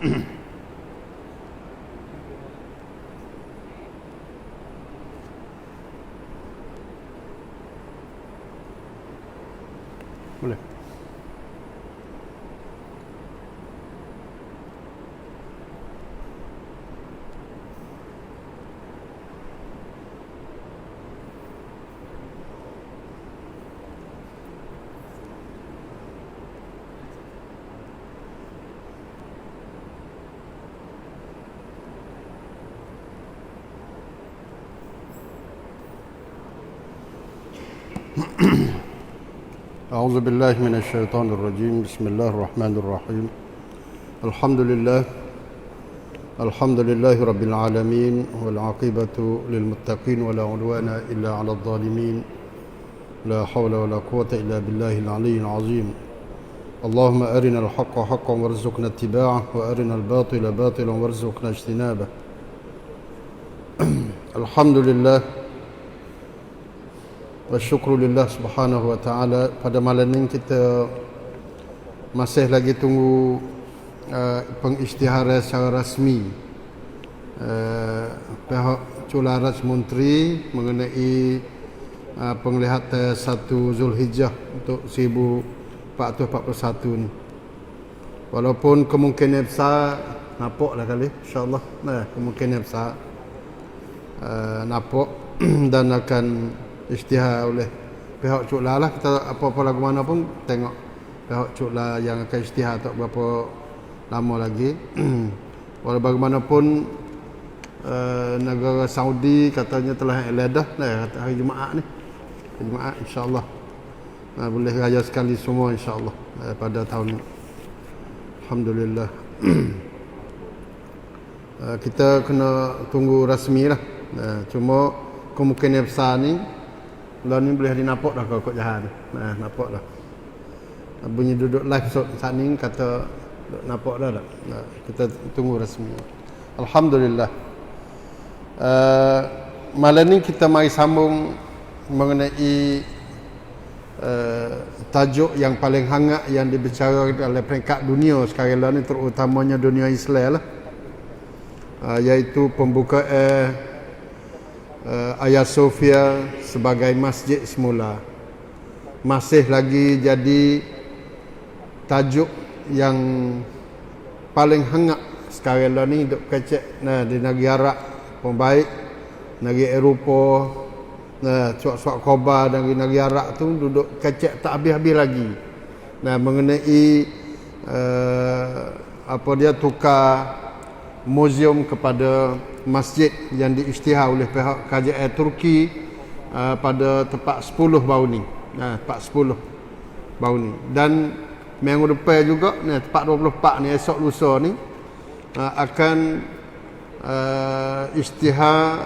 Boleh. أعوذ بالله من الشيطان الرجيم. بسم الله الرحمن الرحيم. الحمد لله رب العالمين، والعاقبة للمتقين ولا عدوان إلا على الظالمين. لا حول ولا قوة إلا بالله العلي العظيم. اللهم أرنا الحق حقا وارزقنا اتباعه، وأرنا الباطل باطلا وارزقنا اجتنابه. الحمد لله wa syukrulillah subhanahu wa ta'ala. Pada malam ini kita masih lagi tunggu pengisytiharan secara rasmi pihak Chula Raj Menteri mengenai penglihatan 1 Zulhijjah untuk 1441 ni. Walaupun kemungkinan besar nampak lah kali, insyaAllah kemungkinan besar nampak dan akan isytihar oleh pihak Chula lah. Kita apa-apa lagu mana pun tengok pihak Chula yang akan isytihar tak berapa lama lagi. Walau bagaimanapun negara Saudi katanya telah iklan dah hari Jumaat ni. Hari Jumaat insya-Allah boleh raya sekali semua insya-Allah pada tahun ni. Alhamdulillah. Kita kena tunggu rasmi lah. Cuma kemungkinan besar ni ni boleh dinampak dah kalau kot jahat. Nampak dah. Bunyi duduk live saat ni kata nampak dah tak? Kita tunggu rasmi. Alhamdulillah. Malam ni kita mari sambung mengenai tajuk yang paling hangat yang dibicarakan oleh peringkat dunia sekarang ni, terutamanya dunia Islam lah. Iaitu pembukaan Hagia Sophia sebagai masjid semula. Masih lagi jadi tajuk yang paling hangat sekarang ni duk kecek di negara Arab pun baik, negara Eropah, suak-suak khabar dari negara Arab tu duduk kecek tak habis-habis lagi. Mengenai apa dia tukar muzium kepada masjid yang diisytihar oleh pihak kerajaan Turki pada tepat 10 baru ni. Tepat 10 baru ni. Dan minggu depan juga tepat 24 ni, esok lusa ni akan isytihar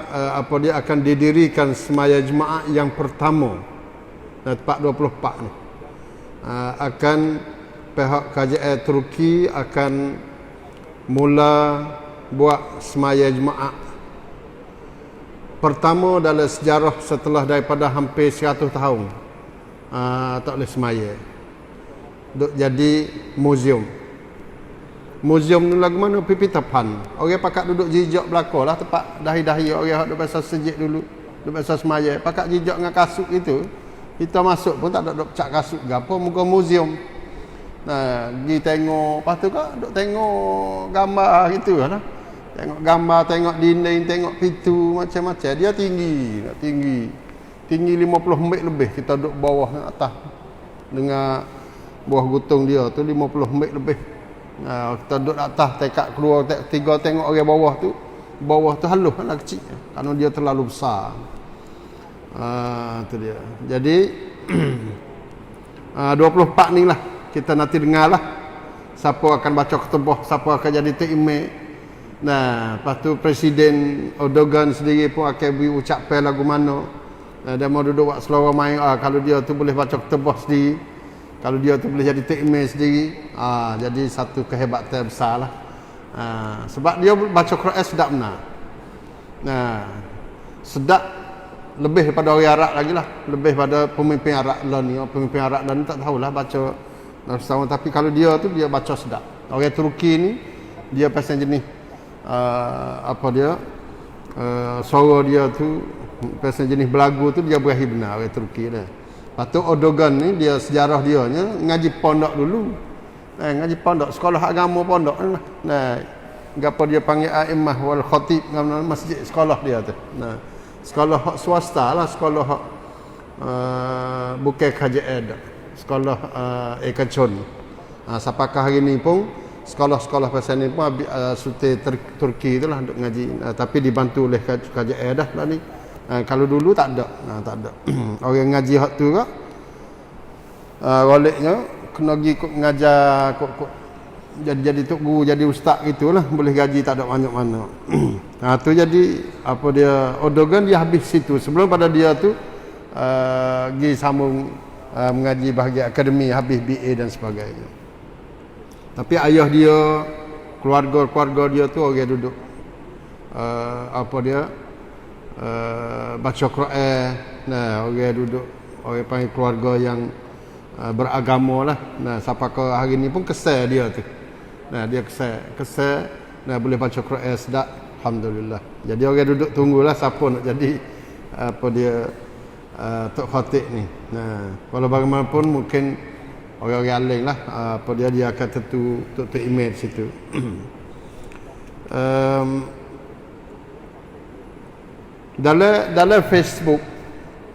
dia akan didirikan semaya jemaah yang pertama. Tepat 24 ni. Akan pihak kerajaan Turki akan mula buat semaya jemaah pertama dalam sejarah setelah daripada hampir 100 tahun tak boleh semaya. Jadi muzium ni lagu mana pipi tapan. Orang pakat duduk jijak belakang lah tempat dahi-dahi orang duduk pasal sejik dulu, duduk pasal semaya, pakat jijak dengan kasut itu. Kita masuk pun tak ada duduk cak kasut gapo, muka muzium. Pergi tengok, lepas tu kan duk tengok gambar gitu lah. Tengok gambar, tengok dinding, tengok pintu, macam-macam. Dia tinggi 50 meter lebih. Kita duduk bawah atas dengan buah gutung dia tu 50 meter lebih. Kita duduk atas, tekak keluar, tiga tengok orang bawah tu. Bawah tu halus lah kecil. Kerana dia terlalu besar. Tu dia. Jadi 24 ni lah kita nanti dengar lah siapa akan baca khutbah, siapa akan jadi takmir. Lepas tu Presiden Erdogan sendiri pun akan beri ucapan lagu mana. Dia mau duduk buat selawat main. Kalau dia tu boleh baca khutbah sendiri, kalau dia tu boleh jadi takmir sendiri, jadi satu kehebatan besar lah. Sebab dia baca Quran sedap benar. Sedap lebih daripada orang Arab lagi lah, lebih pada pemimpin Arab lah ni. Pemimpin Arab lah ni tak tahulah baca sama, tapi kalau dia tu dia baca sedap. Orang Turki ni dia pasal jenis suara dia tu pasal jenis belagu tu dia berakhir benar orang Turki dah. Lepas tu Erdogan ni dia sejarah dia nya ngaji pondok dulu. Ngaji pondok, sekolah agama pondok lah. Gapo dia panggil a'immah wal khatib masjid sekolah dia tu. Sekolah hak swasta lah, sekolah hak bukan KJN, sekolah Ekacon. Sapakah hari ni pun sekolah-sekolah pasal ni pun sute Turki itulah untuk ngaji, tapi dibantu oleh KJN dah lah ni. Kalau dulu tak ada. Tak ada. Orang ngaji hak tu kak goliknya kena pergi ngajar jadi tok guru, jadi ustaz gitulah, boleh gaji tak ada banyak mana. Tu jadi apa dia Erdogan dia habis situ. Sebelum pada dia tu pergi sambung mengaji bahagian akademi, habis BA dan sebagainya. Tapi ayah dia, keluarga dia tu orang duduk baca Quran. Orang duduk, orang panggil keluarga yang beragama lah. Sampai ke hari ni pun kesal dia tu. Dia kesal boleh baca Quran sedap, alhamdulillah. Jadi orang duduk tunggulah siapa nak jadi Tok Khatib ni. Walau bagaimanapun mungkin orang-orang alim lah, dia akan tentu Tok image situ. Dalam Facebook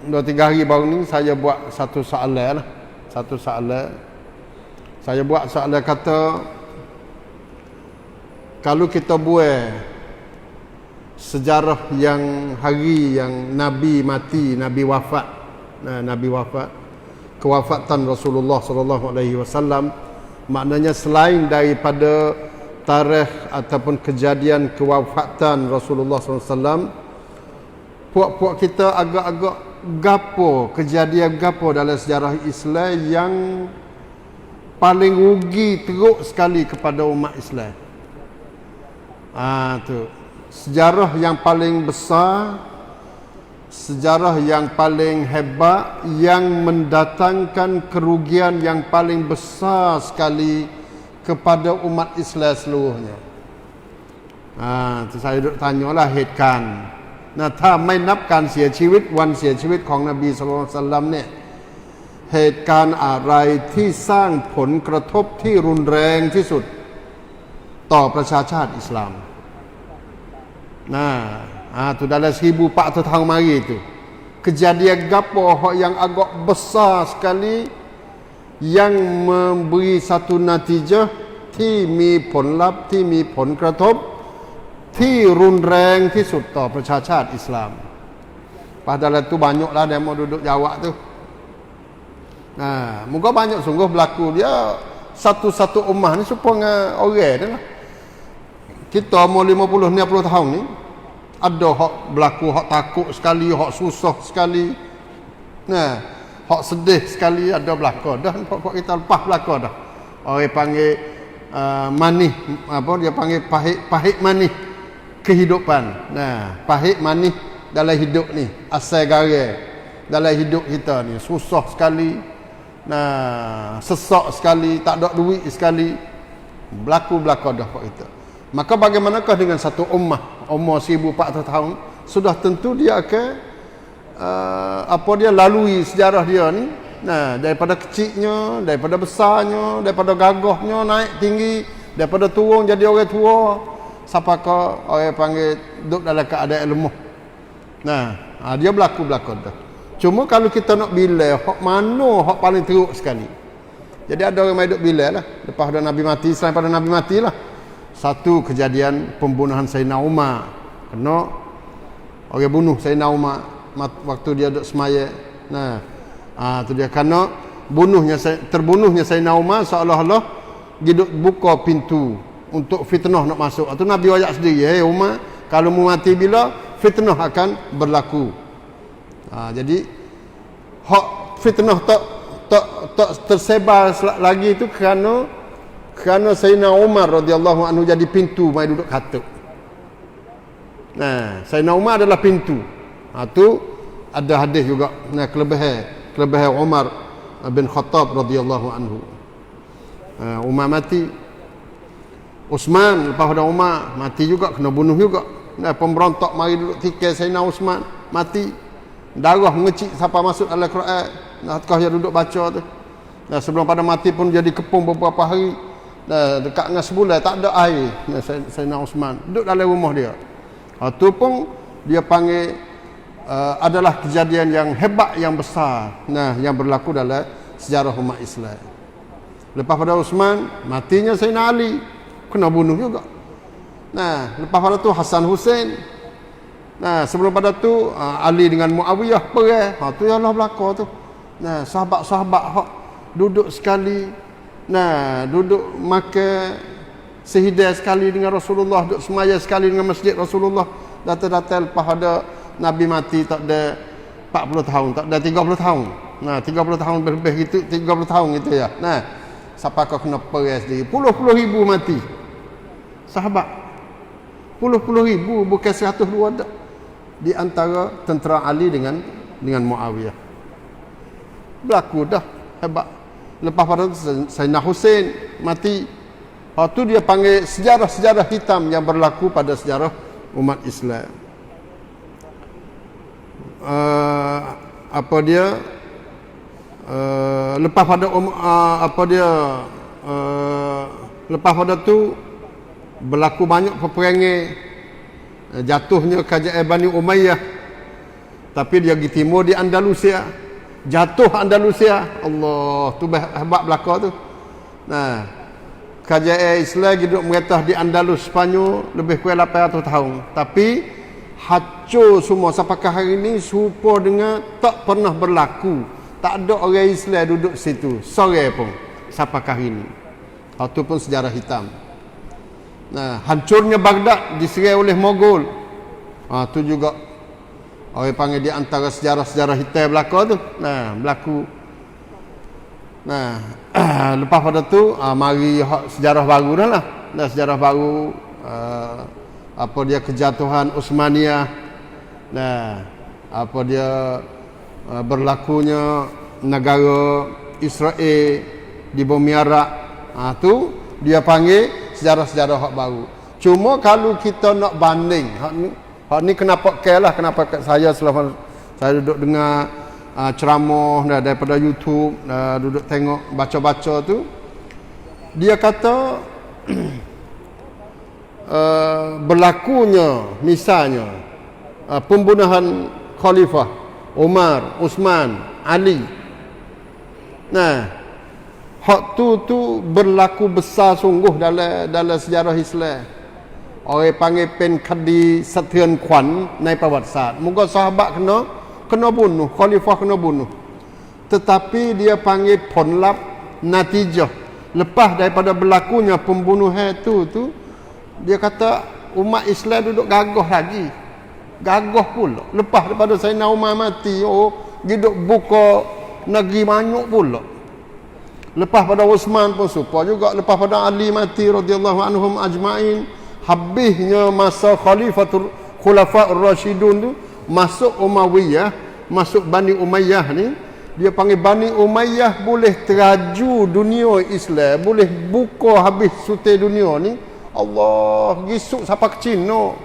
2-3 hari baru ni saya buat satu soalan lah. Saya buat soalan kata, kalau kita buat sejarah yang hari yang Nabi mati, Nabi wafat, kewafatan Rasulullah sallallahu alaihi wasallam, maknanya selain daripada tarikh ataupun kejadian kewafatan Rasulullah sallallahu alaihi wasallam, puak-puak kita agak-agak kejadian gapo dalam sejarah Islam yang paling rugi teruk sekali kepada umat Islam. Tu sejarah yang paling besar, sejarah yang paling hebat, yang mendatangkan kerugian yang paling besar sekali kepada umat Islam seluruhnya. Tu saya duk tanyalah headkan. ถ้าไม่นับการเสียชีวิตวันเสียชีวิตของนบีศ็อลลัลลอฮุอะลัยฮิวะซัลลัมเนี่ยเหตุการณ์อะไรที่สร้างผลกระทบที่รุนแรงที่สุดต่อประชาชาติอิสลามtu dalam 1400 tahun mari itu kejadian gapo yang agak besar sekali yang memberi satu natijah ที่มีผลลัพธ์ที่มีผลกระทบที่รุนแรงที่สุดต่อประชาชาติอิสลาม padahal itu banyaklah demo duduk jawab tu. Moga banyak sungguh berlaku dia satu-satu ummah ni supaya orang dah lah. Kita mau 50 60 tahun ni ada hak berlaku, hak takut sekali, hak susah sekali, hak sedih sekali ada berlaku dah. Pokok kita lepas berlaku dah. Orang panggil manis, dia panggil pahit manis kehidupan. Pahit manis dalam hidup ni, asal garam dalam hidup kita ni, susah sekali, sesak sekali, tak ada duit sekali, berlaku dah kat kita. Maka bagaimanakah dengan satu ummah umur 1400 tahun, sudah tentu dia akan dia lalui sejarah dia ni, daripada kecilnya, daripada besarnya, daripada gagahnya naik tinggi, daripada turun jadi orang tua, sampai ke orang panggil duduk dalam keadaan lemah. Dia berlaku dah. Cuma kalau kita nak bila hak mana hak paling teruk sekali, jadi ada orang hidup bila lah lepas pada Nabi mati, selain pada Nabi mati lah, satu kejadian pembunuhan Sayyidina Umar. Kena orang bunuh Sayyidina Umar waktu dia duduk semaya. Tu dia kena terbunuhnya Sayyidina Umar, seolah-olah dia buka pintu untuk fitnah nak masuk. Itu Nabi wayak sendiri, Umar, kalau mu mati bila fitnah akan berlaku. Jadi hak fitnah tak tersebar lagi itu kerana Sayyidina Umar radhiyallahu anhu jadi pintu mai duduk khatib. Sayyidina Umar adalah pintu. Tu ada hadis juga kelebihan Umar bin Khattab radhiyallahu anhu. Umar mati, Uthman lepas pada Umar mati juga, kena bunuh juga. Nah, pemberontak mari duduk tikai Sayyidina Uthman mati. Darah mengecik sampai masuk dalam Quran. Naskah yang duduk baca tu. Nah, sebelum pada mati pun jadi kepung beberapa hari. Nah, dekat dengan sebulan tak ada air. Nah, Sayyidina Uthman duduk dalam rumah dia. Itu pun dia panggil adalah kejadian yang hebat, yang besar. Nah, yang berlaku dalam sejarah umat Islam. Lepas pada Uthman, matinya Sayyidina Ali, kena bunuh juga. Nah, lepas pada tu Hasan Hussein. Nah, sebelum pada tu Ali dengan Muawiyah perang. Tu yang Allah berlaku tu. Nah, sahabat-sahabat hak duduk sekali. Nah, duduk makan sehidai sekali dengan Rasulullah, duduk semaya sekali dengan masjid Rasulullah. Data-data lepas ada Nabi mati tak ada 40 tahun, tak ada 30 tahun. Nah, 30 tahun lebih gitu, 30 tahun gitu ya. Nah, siapa kau kena perang sendiri. Puluh-puluh ribu mati. Sahabat. Puluh-puluh ribu, bukan 102 dak. Di antara tentera Ali dengan Muawiyah. Berlaku dah, hebat. Lepas pada Sayyidina Hussein mati. Tu dia panggil sejarah-sejarah hitam yang berlaku pada sejarah umat Islam. Lepas pada lepas pada tu berlaku banyak peperangan, jatuhnya kerajaan Bani Umayyah, tapi dia pergi timur di Andalusia, jatuh Andalusia. Allah, tu hebat belaka tu. Nah, kerajaan Islam duduk meretah di Andalus Spanyol lebih kurang 800 tahun, tapi hancur semua sampai hari ini serupa dengan tak pernah berlaku. Tak ada orang Islam duduk situ sore pun sampai hari ini. Itu pun sejarah hitam. Nah, hancurnya Baghdad diserang oleh Mogol. Itu juga orang panggil di antara sejarah-sejarah hitam berlaku tu. Nah, berlaku. Nah, lepas pada tu mari sejarah baru dah lah. Nah, sejarah baru dia kejatuhan Utsmaniyah. Nah, berlakunya negara Israel di bumi Arab. Tu dia panggil sejarah-sejarah hak baru. Cuma kalau kita nak banding hak ni kenapa kenapa saya selama saya duduk dengar ceramah daripada YouTube, duduk tengok baca-baca tu, dia kata berlakunya misalnya pembunuhan Khalifah Umar, Uthman, Ali. Nah, hak tu berlaku besar sungguh dalam sejarah Islam. Orang panggil pen kadi Satian Kwan naik perwatasan. Moga sahabat kena bunuh, Khalifah kena bunuh. Tetapi dia panggil ponlap natijah. Lepas daripada berlakunya pembunuhan tu dia kata umat Islam duduk gagah lagi. Gagah pula. Lepas daripada Sayyidina Umar mati, duduk buka negeri banyak pula. Lepas pada Uthman pun supa juga. Lepas pada Ali mati radhiyallahu anhum ajma'in, habisnya masa Khulafaur Rasyidun tu, masuk Umayyah, masuk Bani Umayyah ni, dia panggil Bani Umayyah boleh teraju dunia Islam, boleh buka habis sutai dunia ni. Allah, gisuk sampai ke Cina.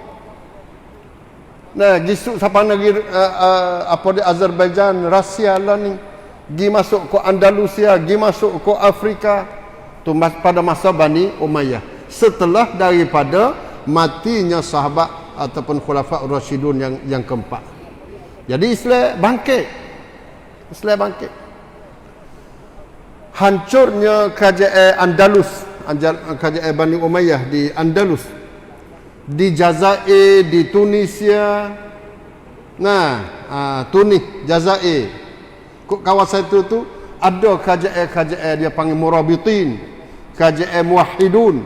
Nah, gisuk sampai negeri di Azerbaijan, Rusia lah ni. Gi masuk ke Andalusia, gi masuk ke Afrika. Tu pada masa Bani Umayyah. Setelah daripada matinya sahabat ataupun Khulafaur Rasyidun yang keempat. Jadi Islam bangkit. Hancurnya kerajaan Andalus, kerajaan Bani Umayyah di Andalus, di Jazair, di Tunisia. Nah, Tunis, Jazair. Kawasan itu ada kerajaan dia panggil Murabitin, kerajaan Muwahhidun.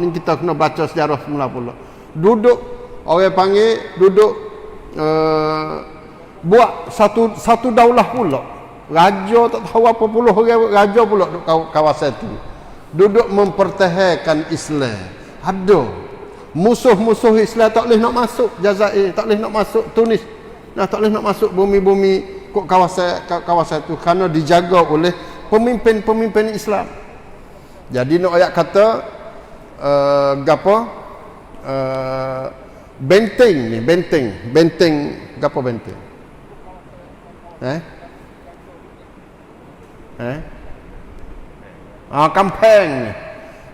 Ni kita kena baca sejarah semula pula. Duduk orang panggil buat satu daulah pula. Raja tak tahu apa puluh orang raja pula duduk kawasan itu. Duduk mempertahankan Islam. Ada musuh-musuh Islam tak boleh nak masuk Jazair, tak boleh nak masuk Tunis. Tak boleh nak masuk bumi-bumi kawasan itu kerana dijaga oleh pemimpin-pemimpin Islam. Jadi nak ayat kata gapo benteng ni, benteng gapo benteng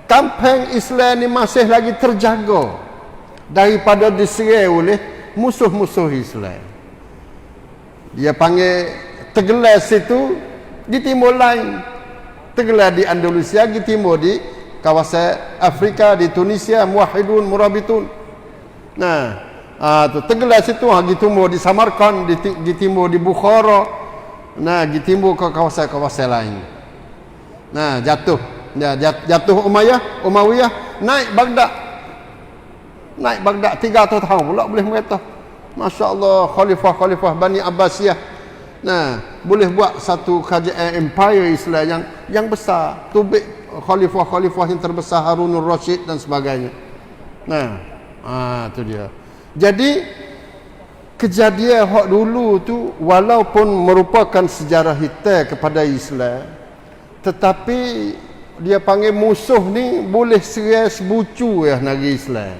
kampung Islam ni masih lagi terjaga daripada diserang oleh musuh-musuh Islam. Dia panggil tergelar situ di timur lain, tergelar di Andalusia, di timur di kawasan Afrika, di Tunisia, Muwahhidun, Murabitun. Nah, tu tergelar situ, di timur di Samarkand, di timur di Bukhara. Nah, di timur ke kawasan-kawasan lain. Nah, jatuh Umayyah, naik Baghdad 300 tahun pula boleh merata. Masya-Allah, khalifah Bani Abbasiyah. Nah, boleh buat satu kerajaan empire Islam yang besar. Tubik khalifah yang terbesar Harunur Rasyid dan sebagainya. Nah, tu dia. Jadi kejadian hak dulu tu walaupun merupakan sejarah hitam kepada Islam, tetapi dia panggil musuh ni boleh serang sebucu negeri Islam.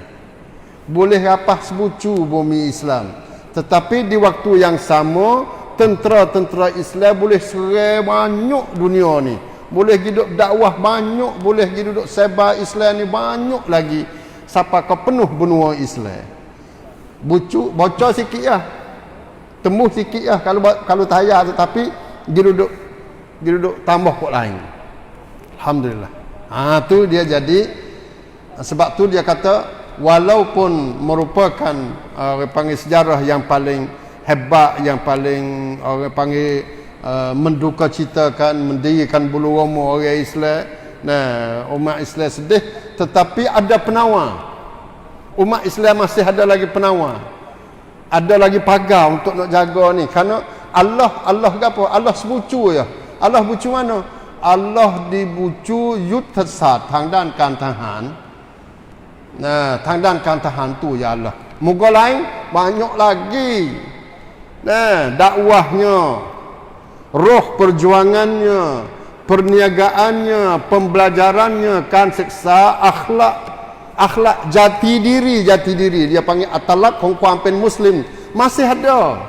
Boleh rapah sebucu bumi Islam. Tetapi di waktu yang sama, tentera-tentera Islam boleh serang banyak dunia ni. Boleh hidup dakwah banyak, boleh hidup sebar Islam ni banyak lagi sampai ke penuh benua Islam. Bocor sikit lah, tembus sikit lah kalau tayar, tetapi dia duduk tambah pok lain. Alhamdulillah. Tu dia jadi, sebab tu dia kata walaupun merupakan orang panggil sejarah yang paling hebat, yang paling orang panggil menduka citakan, mendirikan bulu roma orang Islam. Nah, umat Islam sedih, tetapi ada penawar. Umat Islam masih ada lagi penawar, ada lagi pagar untuk nak jaga ni. Kerana Allah apa? Allah sebucu ya. Allah bucu mana? Allah dibucu yutasat tang dan kan tahan. Nah, tang dan kan tahan tu ya Allah. Moga lain banyak lagi. Nah, dakwahnya, roh perjuangannya, perniagaannya, pembelajarannya, kan seksa, akhlak jati diri dia panggil atalak kongkuampen muslim masih ada.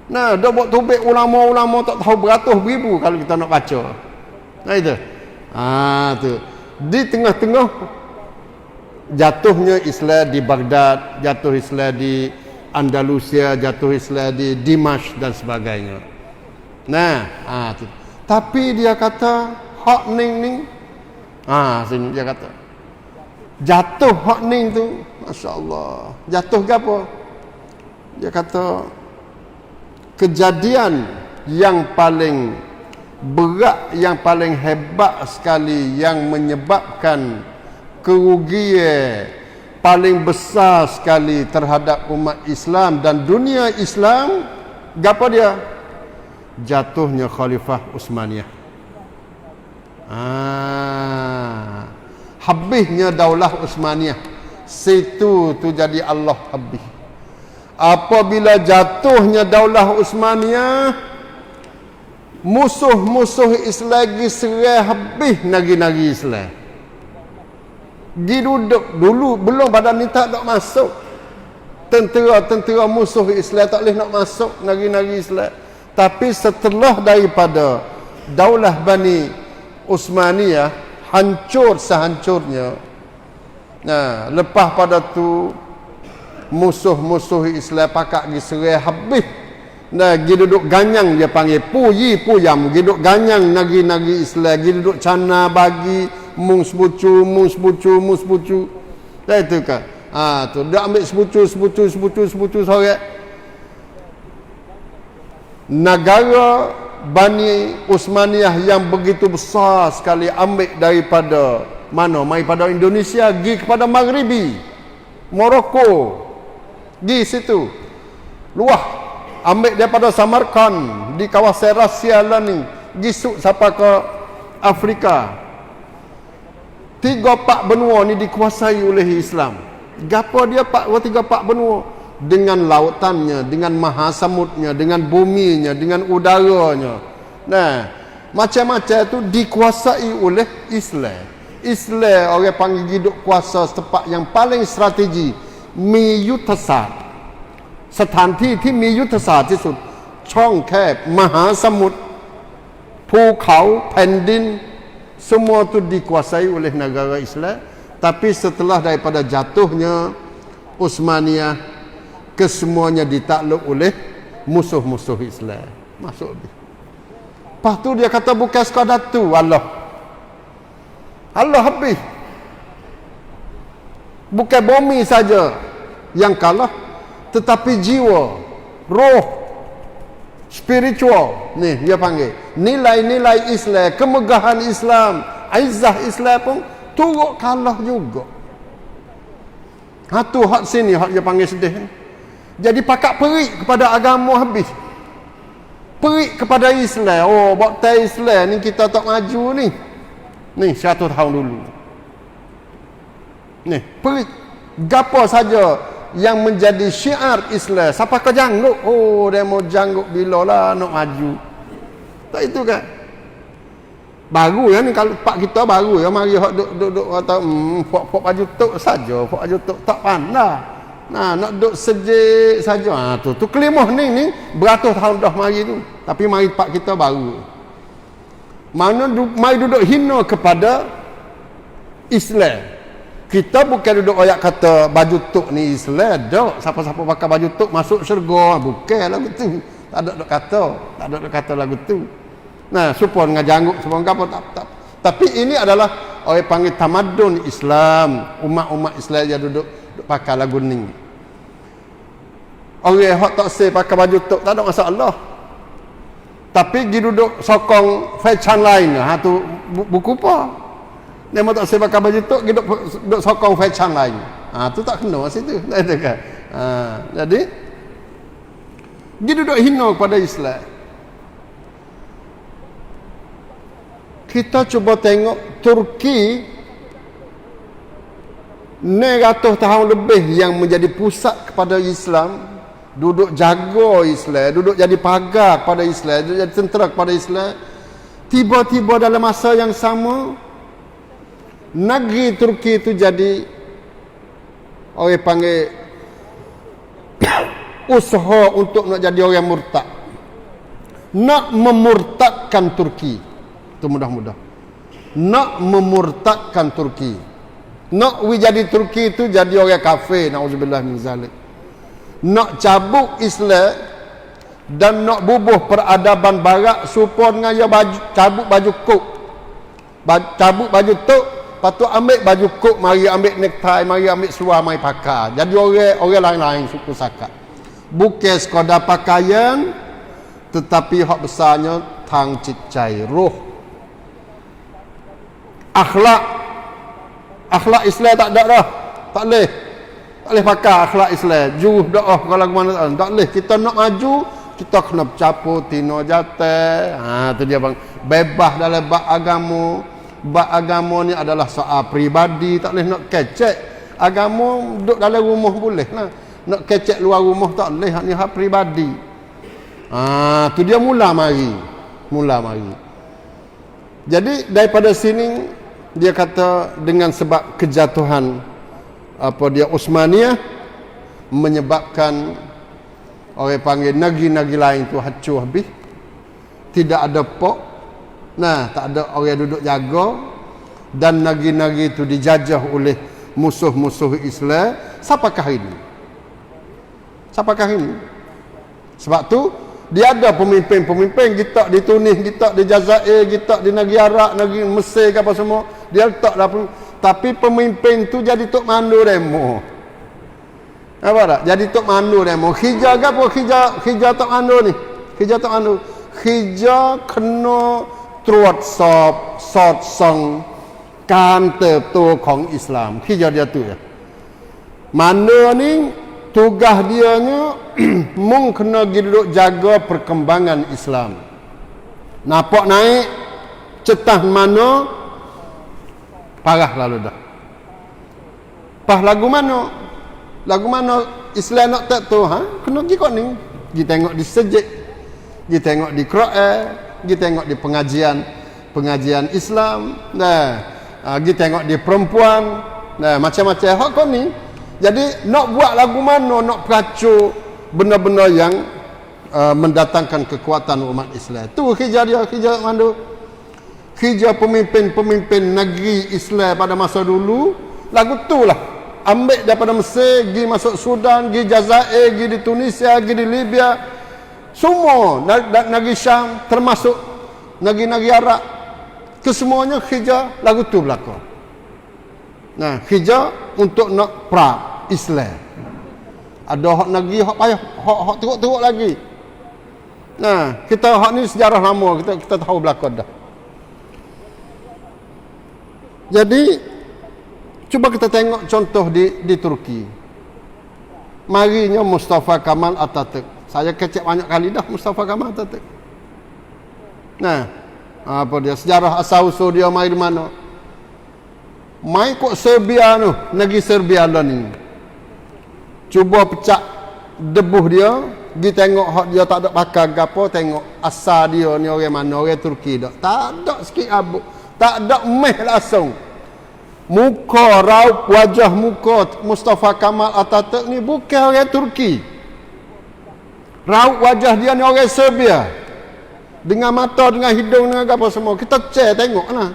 Nah, dah buat tubik ulama-ulama tak tahu beratus ribu kalau kita nak baca. Nah itu. Tu. Di tengah-tengah jatuhnya Islam di Baghdad, jatuh Islam di Andalusia, jatuh Islam di Dimash dan sebagainya. Nah, tu. Tapi dia kata hak ning. Sini dia kata jatuh hak ning tu, masya-Allah. Jatuh ke apa? Dia kata kejadian yang paling berat, yang paling hebat sekali, yang menyebabkan kerugian paling besar sekali terhadap umat Islam dan dunia Islam, gapo dia? Jatuhnya Khalifah Utsmaniyah. Habisnya Daulah Utsmaniyah. Situ tu jadi Allah habis. Apabila jatuhnya Daulah Utsmaniyah, musuh-musuh Islam lagi serang habis negeri-negeri Islam. Duduk dulu belum pada ni tak nak masuk. Tentera-tentera musuh Islam tak boleh nak masuk negeri-negeri Islam. Tapi setelah daripada Daulah Bani Utsmaniyah hancur sehancurnya. Nah, lepas pada tu musuh-musuh Islam pakak diserang habis. Nah, gi duduk ganyang dia panggil puyam, gi duduk ganyang negeri-negeri Islam, gi duduk cana bagi mung sebucu. Dah itu kan. Tu dia ambil sebucu sorang. Negara Bani Utsmaniyah yang begitu besar sekali ambil daripada mana? Daripada Indonesia pergi kepada Maghribi, Morocco, di situ luah, ambil daripada Samarkand di kawasan Rusia lah ni, gisuk sampai ke Afrika. 3-4 benua ni dikuasai oleh Islam. Gapo dia 3-4 benua? Dengan lautannya, dengan mahasamudnya, dengan buminya, dengan udaranya. Nah, macam-macam tu dikuasai oleh Islam. Islam orang panggil hidup kuasa setempat yang paling strategi มียุทธศาสตร์สถานที่ที่มียุทธศาสตร์ที่สุดช่องแคบมหาสมุทรภูเขาแผ่นดิน semua itu dikuasai oleh negara Islam. Tapi setelah daripada jatuhnya Utsmaniyah, kesemuanya ditakluk oleh musuh-musuh Islam. Masuk lebih. Lepas tu dia kata bukan sekadar tu Allah habis. Bukan bumi saja yang kalah, tetapi jiwa, roh, spiritual. Ni dia panggil nilai-nilai Islam, kemegahan Islam, aizah Islam pun turut kalah juga. Tu hak sini hak dia panggil sedih. Jadi pakak perik kepada agama habis. Perik kepada Islam. Oh, bakta Islam ni kita tak maju ni. Ni 100 tahun dulu. Ni, perik. Gapo saja yang menjadi syiar Islam. Siapa kau janggut? Oh, dia mau janggut bila lah nak maju. Tak itu kan? Baru ya ni, kalau pak kita baru ya, mari hok duk kata pok baju tok saja, pok baju tok tak pandai. Nah, nak duk sejik saja. Tu kelimah ni beratus tahun dah mari tu. Tapi mari pak kita baru. Mana mari duduk hina kepada Islam. Kita bukan duduk ayak kata baju tok ni Islam dak. Siapa-siapa pakai baju tok masuk syurga, bukan lagu tu. Tak ada duk kata lagu tu. Nah, supaya ngajangguk supaya apa tak. Tapi ini adalah orang panggil tamadun Islam. Umat-umat Islam yang duduk pakai lagu ni. Orang hak tak say pakai baju tok tak ada masalah. Tapi dia duduk sokong fashion lain. Tu buku apa? Dia mau tak say pakai baju tok, dia duduk sokong fashion lain. Tu tak kena situ. Tak ada kan? Jadi dia duduk hina kepada Islam. Kita cuba tengok Turki 900 tahun lebih yang menjadi pusat kepada Islam, duduk jaga Islam, duduk jadi pagar kepada Islam, duduk jadi tentera kepada Islam. Tiba-tiba dalam masa yang sama, negeri Turki itu jadi orang panggil usaha untuk nak jadi orang murtad, nak memurtadkan Turki. Itu mudah-mudah nak memurtadkan Turki, nak jadi Turki itu jadi orang kafir, na'udzubillah min zalik, nak cabut Islam dan nak bubuh peradaban barat supaya ngaya cabut baju kok, cabut baju tok, patut ambil baju kok, mari ambil necktie, mari ambil seluar, mari pakai, jadi orang lain-lain suku sakat. Bukan sekadar pakaian, tetapi hak besarnya tang cicai roh, akhlak Islam tak ada dah. Tak boleh pakai akhlak Islam. Juruh doa kalau mana tak boleh. Kita nak maju, kita kena bercampur tino jatah. Tu dia bang. Bebas dalam bab agama. Bab agama ni adalah soal peribadi, tak boleh nak kecek. Agama duduk dalam rumah boleh lah. Nak kecek luar rumah tak boleh. Hak ni hak peribadi. Tu dia mula mari. Jadi daripada sini dia kata dengan sebab kejatuhan Utsmaniyah menyebabkan orang panggil negeri-negeri lain tu hancur habis. Tidak ada pok. Tak ada orang duduk jaga, dan negeri-negeri itu dijajah oleh musuh-musuh Islam. Siapakah ini? Sebab tu dia ada pemimpin kita di Tunis, kita di Jazair, kita di negeri Arab, negeri Mesir ke apa semua. Dia letaklah, tapi pemimpin tu jadi tok mandu demo. Apa tak? Jadi tok mandu demo. Hijau ke apa? Hijau tok mandu ni. Hijau kena ตรวจสอบสอดส่องการเติบโตของอิสลามที่dia tu ya. Mana ni tugas dia nya mung kena duduk jaga perkembangan Islam. Nampak naik cetah mana parah lalu dah. Lagu mana Islam nak tak tu kena pergi kau ni. Pergi tengok di sejid, pergi tengok di Quran, pergi tengok di pengajian Islam. Pergi tengok dia perempuan. Nah, macam-macam hak kau ni. Jadi nak buat lagu mana, nak peracuk benda-benda yang mendatangkan kekuatan umat Islam. Tu kerja dia, kerja mana? Kerja pemimpin-pemimpin negeri Islam pada masa dulu. Lagu tu lah. Ambil daripada Mesir, pergi masuk Sudan, pergi Jazair, pergi di Tunisia, pergi di Libya. Semua negeri Syam, termasuk negeri-negeri Arab. Kesemuanya kerja lagu tu berlaku. Nah, kerja untuk nak pra Islam. Ada hak negeri, hak payah, hak teruk-teruk lagi. Nah, kita hak ni sejarah lama, kita tahu berlaku dah. Jadi cuba kita tengok contoh di Turki. Marinya Mustafa Kemal Atatürk. Saya kecek banyak kali dah Mustafa Kemal Atatürk. Nah, apa dia sejarah asal-usul dia mai di mana? Mai kok Serbia tu, negeri Serbia lah ni. Cuba pecah debuh dia, pergi tengok hak dia tak ada pakai gapo, tengok asal dia ni orang mana, orang Turki dak. Tak ada sikit abuk, tak ada meh langsung. Muka, raut wajah muka Mustafa Kemal Atatürk ni bukan orang Turki. Raut wajah dia ni orang Serbia. Dengan mata, dengan hidung, dengan apa semua. Kita cek tengok lah.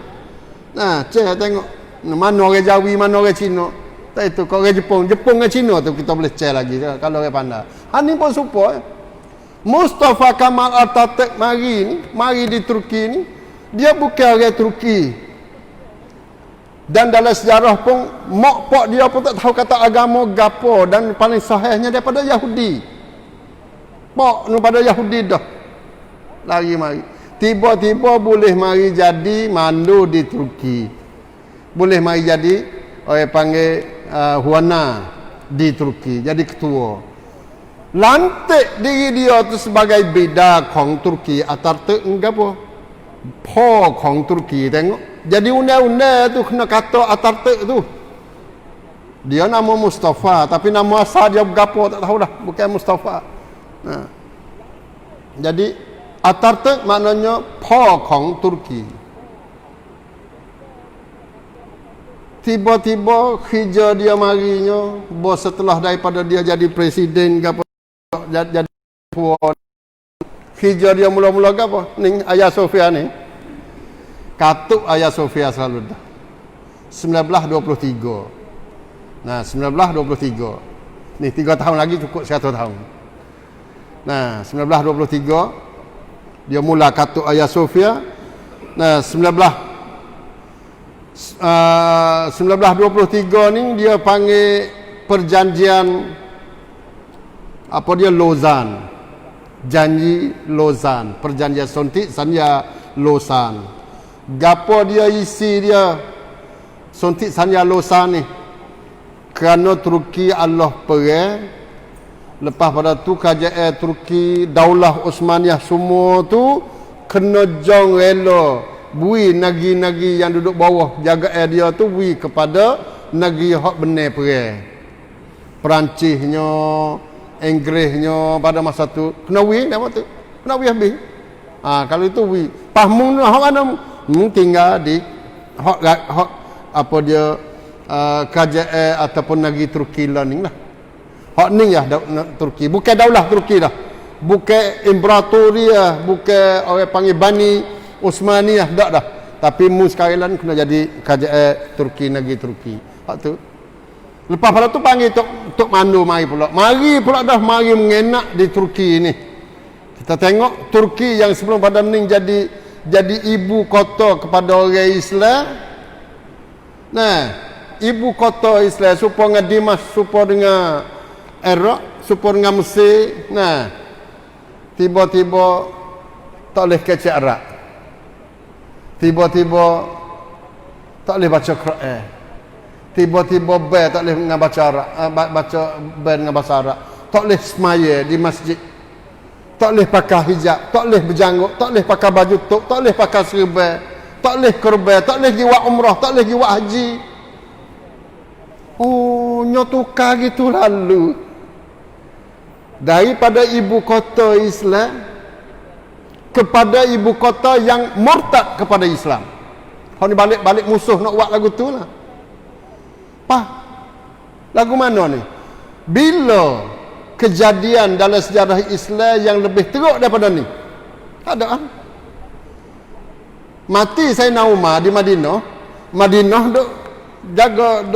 Nah, cek tengok. Mana orang Jawi, mana orang Cina. Tak itu, kalau orang Jepun. Jepun dengan Cina tu kita boleh cek lagi. Kalau orang pandai. Ini pun support. Mustafa Kemal Atatürk mari di Turki ni. Dia bukan orang Turki. Dan dalam sejarah pun, mak pak dia pun tak tahu kata agama gapo. Dan paling sahihnya daripada Yahudi. Pak daripada Yahudi dah. Lari mari. Tiba-tiba boleh mari jadi mandu di Turki. Boleh mari jadi orang panggil Huana di Turki. Jadi ketua. Lantik diri dia tu sebagai bida kong Turki. Atatürk enggak apa? Po kong Turki. Tengok. Jadi undang-undang tu kena kata Atatürk tu. Dia nama Mustafa. Tapi nama asal dia berapa tak tahu dah. Bukan Mustafa. Nah. Jadi Atatürk maknanya Po kong Turki. Tiba-tiba kerja dia marinya, bos setelah daripada dia jadi presiden apa jadi puan. Kerja dia mula-mula apa? Ni Hagia Sophia ni. Katuk Hagia Sophia selalu dah. 1923. Nah, 1923. Ni 3 tahun lagi cukup 100 tahun. Nah, 1923 dia mula katuk Hagia Sophia. Nah, 1923 ni dia panggil perjanjian apa dia Lausanne. Janji Lausanne, perjanjian Sontik Sanya Lausanne. Gapo dia isi dia Sontik Sanya Lausanne ni? Kerana Turki Allah perang. Lepas pada tu kerajaan Turki, Daulah Osmaniyah semua tu kena jong rela bui negeri-negeri yang duduk bawah jagaan dia tu bui kepada negeri hak benar perang. Perancisnya, Inggrisnya pada masa tu kena bui nama tu. Kena bui habis. Kalau itu bui. Pahmung hak mana tinggal di hak apa dia kerajaan ataupun negeri Turki learning lah. Hak ni ya Turki, bukan daulah Turki dah. Bukan imperatoriah, bukan orang panggil Bani Osmaniyah dak dah. Tapi mu sekarang kena jadi kerajaan Turki, negeri Turki. Hak tu. Lepas pada tu panggil Tok Mandu mari pula. Mari pula dah mari mengenak di Turki ni. Kita tengok Turki yang sebelum pada ni jadi ibu kota kepada orang Islam. Nah, ibu kota Islam supaya dengan Dimas, supaya dengan Iraq, supaya dengan Mesir. Nah, tiba-tiba tak boleh kecek Arab. Tiba-tiba tak boleh baca Quran. Tiba-tiba tak boleh baca Arab, baca dengan bahasa Arab. Tak boleh semaya di masjid. Tak boleh pakai hijab, tak boleh berjanggut, tak boleh pakai baju tok, tak boleh pakai serban, tak boleh korban, tak boleh pergi buat umrah, tak boleh pergi buat haji. Oh, nyotukar gitu lalu. Daripada ibu kota Islam kepada ibu kota yang murtad kepada Islam. Hang ni balik-balik musuh nak buat lagu tu lah. Lagu mana ni? Bila kejadian dalam sejarah Islam yang lebih teruk daripada ni? Tak ada kan? Mati Sayyidina Umar di Madinah. Madinah duk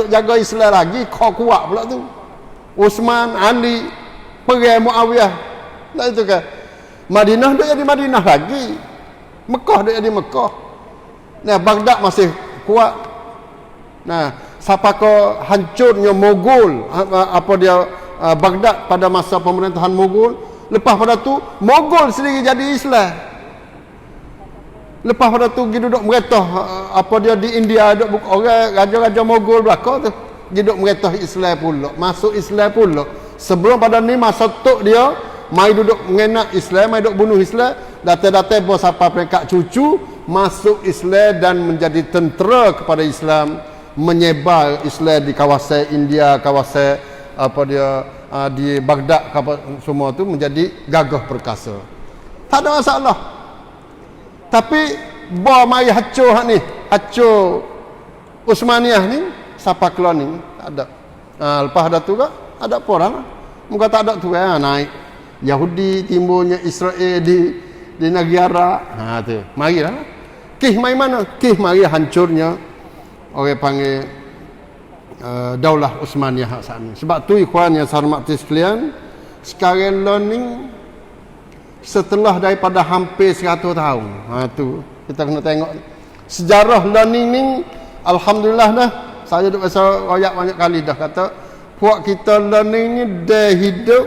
jaga Islam lagi, kau kuat pula tu. Uthman, Ali, perang Muawiyah. Nah itu kan. Madinah duk jadi Madinah lagi. Mekah duk jadi Mekah. Nah, Baghdad masih kuat. Nah, siapa ko hancurnya Mogul, Baghdad pada masa pemerintahan Mogul. Lepas pada tu Mogul sendiri jadi Islam. Lepas pada tu dia duduk meretah di India, duduk orang raja-raja Mogul belaka tu, dia duduk meretah Islam pula, masuk Islam pula. Sebelum pada ni masa tok dia mai duduk mengenak Islam, mai duduk bunuh Islam, datang-datang bos apa peringkat cucu masuk Islam dan menjadi tentera kepada Islam, menyebar Islam di kawasan India, kawasan di Baghdad, semua tu menjadi gagah perkasa. Tak ada masalah. Tapi mari hancur hak ni, hancur Uthmaniyah ni, siapa keluar ni? Tak ada. Lepas dah tu ada apa orang? Muka tak ada tu naik Yahudi, timbulnya Israel di negeri Arab. Tu. Marilah. Kih mai mana? Kih mari hancurnya orang panggil Daulah Uthmaniyah hak saat ni. Sebab tu ikhwan yang saya hormati sekalian, sekarang learning setelah daripada hampir 100 tahun. Tu kita kena tengok sejarah learning ni. Alhamdulillah dah. Saya duk biasa royak banyak kali dah kata puak kita learning ni dah hidup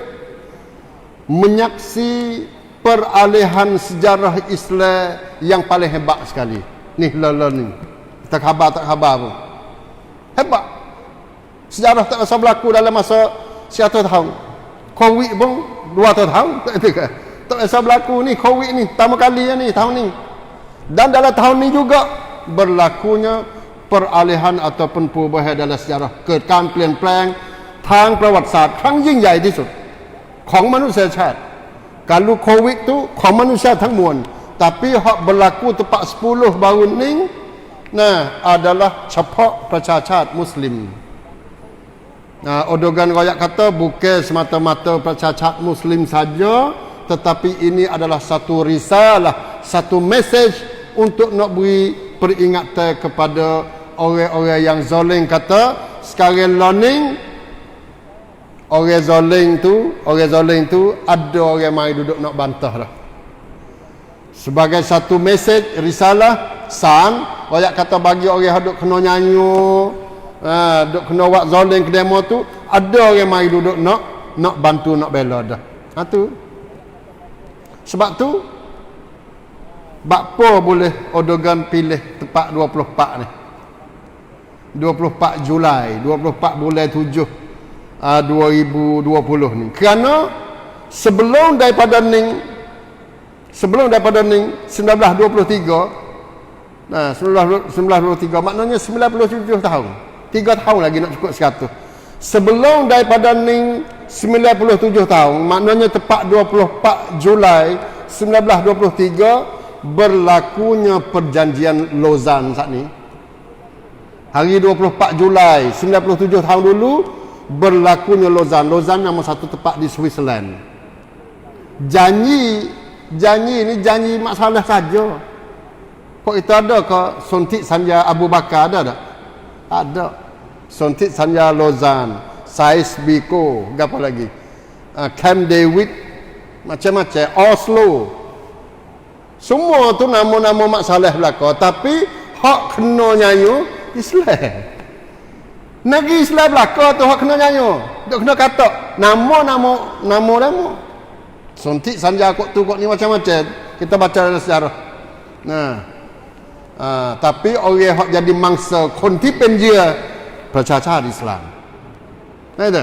menyaksi peralihan sejarah Islam yang paling hebat sekali. Ni learning. Kita khabar tak khabar pun. Hebat. Sejarah tak masa berlaku dalam masa 100 tahun. Covid pun 200 tahun. Tak masa berlaku ni Covid ni pertama kali ni tahun ni. Dan dalam tahun ni juga berlakunya peralihan ataupun perubahan dalam sejarah, เกิดการเปลี่ยนแปลงทางประวัติศาสตร์ครั้งยิ่งใหญ่ที่สุดของมนุษยชาติ. Kalau Covid tuของ manusia ทั้งมวล tapi hak berlaku tepat 10 baru ni adalah cepat percacat Muslim. Odogan royak kata bukan semata-mata percacat Muslim saja, tetapi ini adalah satu risalah, satu message untuk nak beri peringatan kepada orang-orang yang zalim. Kata sekarang learning orang zalim tu ada orang mai duduk nak bantah dah. Sebagai satu message, risalah, san, royak kata bagi orang duduk kena nyanyi, duduk kena buat zalim ke demo tu, ada orang mai duduk nak bantu, nak bela dah. Tu. Sebab tu bakpo boleh Erdogan pilih tepat 24 ni. 24 Julai, 24 bulan 7 2020 ni. Kerana sebelum daripada ni 1923, 1923 maknanya 97 tahun. 3 tahun lagi nak cukup 100. Sebelum daripada ni 97 tahun, maknanya tepat 24 Julai 1923 berlakunya perjanjian Lausanne saat ni. Hari 24 Julai 97 tahun dulu berlakunya Lausanne. Lausanne nama satu tempat di Switzerland. Janji ni janji masalah saja. Kok itu ada ke Sontik Sanja Abu Bakar ada tak? Ada. Sontik Sanja Lausanne, Sais Biko, apa lagi? Camp David, macam-macam, Oslo. Semua tu nama-nama masalah belaka, tapi hak kena nyanyi Islam. Negeri Islam belaka tu hak kena nyanyi. Duk kena kata nama. Sontik Sanja kok tu kok ni macam-macam. Kita baca dalam sejarah. Tapi orang hak jadi mangsa kontipen dia percacat Islam. Nah itu.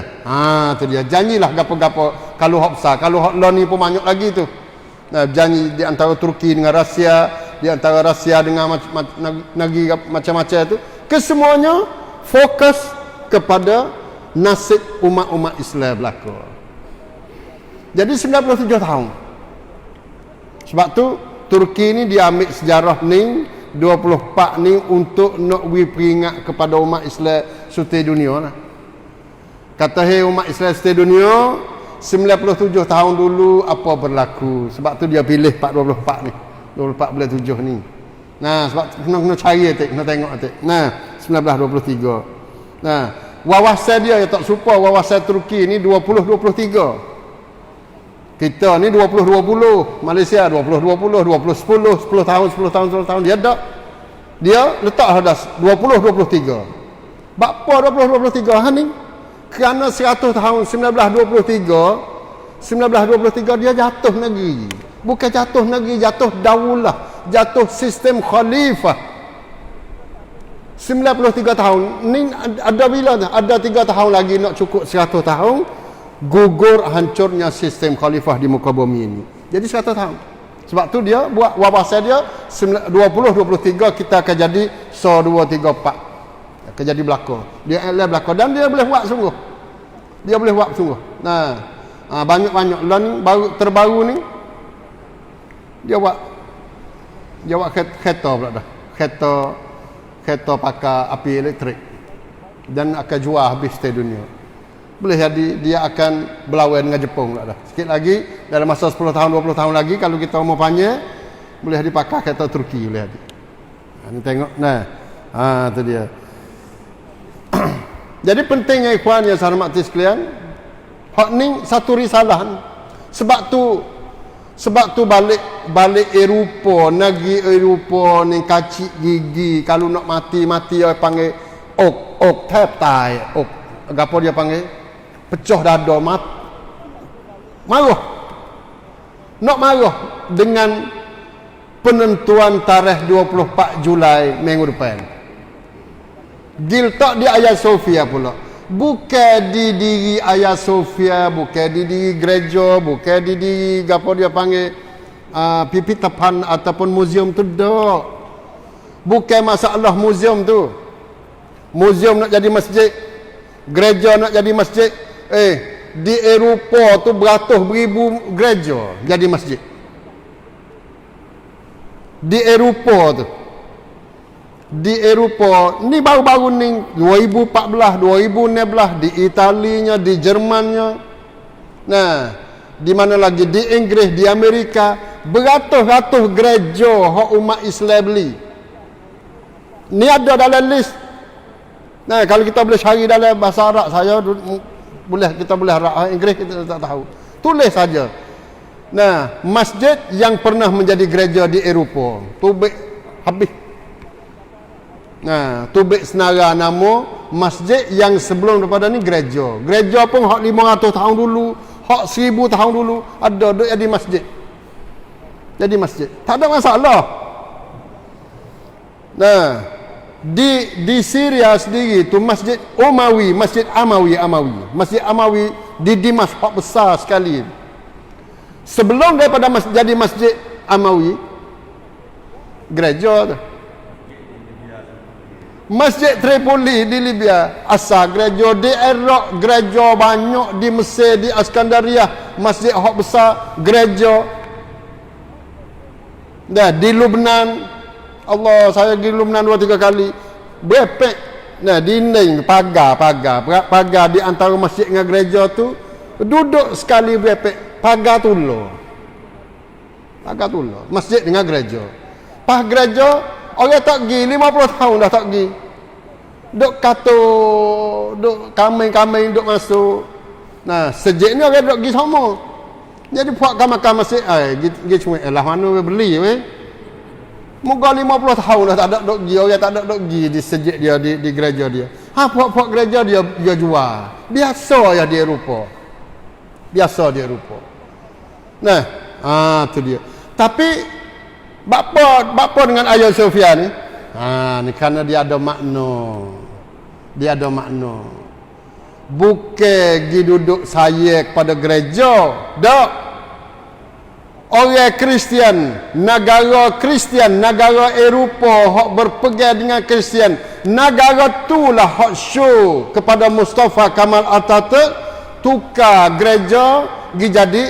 Tu dia janjilah gapo-gapo kalau hak besar, kalau hak lain ni pun banyak lagi tu. Janji di antara Turki dengan Rusia, di antara Rusia dengan negeri macam-macam tu, kesemuanya fokus kepada nasib umat-umat Islam belaka. Jadi 97 tahun. Sebab tu Turki ni dia ambil sejarah ni 24 ni untuk nak peringat kepada umat Islam seluruh dunia lah. Kata hey umat Islam seluruh dunia, 97 tahun dulu apa berlaku. Sebab tu dia pilih 24 ni. 24 bulan 7 ni. Nah, sebab kena cari kena tengok atik. Nah, 1923. Nah, wawasan dia tak serupa wawasan Turki ni 2023. Kita ni 2020, Malaysia 2020, 2010, 10 tahun, 10 tahun, 10 tahun. Dia letak dah 2023. Bapa 2023 ni kerana 100 tahun 1923 dia jatuh negeri. Bukan jatuh negeri, jatuh daulah, jatuh sistem khalifah. 93 tahun ni ada bila dah? Ada 3 tahun lagi nak cukup 100 tahun gugur hancurnya sistem khalifah di muka bumi ini. Jadi 100 tahun. Sebab tu dia buat wawasan dia 2023 kita akan jadi 234 akan jadi belaka. Dia belaka dan dia boleh buat sungguh. Dia boleh buat sungguh. Nah, banyak-banyak lah ni terbaru ni dia buat kereta pula dah. Kereta pakai api elektrik dan akan jual habis di dunia. Boleh jadi dia akan berlawan dengan Jepun pula dah. Sikit lagi dalam masa 10 tahun 20 tahun lagi kalau kita mau panjang boleh dipakai kereta Turki boleh jadi. Ni tengok nah. Tu dia. Jadi pentingnya ikhwan yang saya hormati sekalian, hak ni satu risalah ni. Sebab tu balik Eropah, negeri Eropah ni kacik gigi, kalau nak mati dia panggil ok tetai, ok. Apa dia panggil? Pecah dada, marah. Nak marah dengan penentuan tarikh 24 Julai minggu depan. Diletak di Hagia Sophia pula. Bukan di diri Hagia Sophia, bukan di diri gereja, bukan di diri apa dia panggil pipitapan ataupun muzium tu dak. Bukan masalah muzium tu. Muzium nak jadi masjid, gereja nak jadi masjid. Di Eropah tu beratus beribu gereja jadi masjid. Di Eropah ni baru-baru ni 2014, 2016 di Italinya, di Jermannya. Nah, di mana lagi di Inggris, di Amerika beratus-ratus gereja hak umat Islam beli. Ni ada dalam list. Nah, kalau kita boleh cari dalam bahasa Arab kita boleh Arab Inggris kita tak tahu. Tulis saja. Nah, masjid yang pernah menjadi gereja di Eropah. Tubik habis. Nah, tubik senara nama masjid yang sebelum daripada ni gereja. Gereja pun hak 500 tahun dulu, hak 1000 tahun dulu ada duk jadi masjid. Jadi masjid. Tak ada masalah. Nah, di Syria sendiri tu Masjid Umawi, Masjid Amawi. Masjid Amawi di Dimash hak besar sekali. Sebelum daripada jadi Masjid Amawi gereja tu. Masjid Tripoli di Libya asal gereja, di Iraq gereja banyak, di Mesir di Iskandariah masjid hak besar gereja. Dah di Lebanon, Allah saya pergi Lebanon 2-3 kali. Berepek. Nah, dinding pagar di antara masjid dengan gereja tu duduk sekali berepek pagar tulo. Masjid dengan gereja. Pas gereja orang tak pergi 50 tahun dah tak pergi. Duk kato, duk kameng duk masuk. Nah, sejak ni orang duk pergi sama. Jadi buat kamar masjid pergi cuma lah mana beli Moga 50 tahun dah tak ada duk pergi, orang tak ada duk pergi di sejak dia di gereja dia. Puak-puak gereja dia jual. Biasa ya di Eropah. Nah, tu dia. Tapi bapa dengan Hagia Sophia ni, ni kerana dia ada makna. Bukan pergi duduk saya kepada gereja. Tak. Orang Kristian, negara Eropah hak berpegang dengan Kristian, negara itulah hak show kepada Mustafa Kamal Atatürk tukar gereja pergi jadi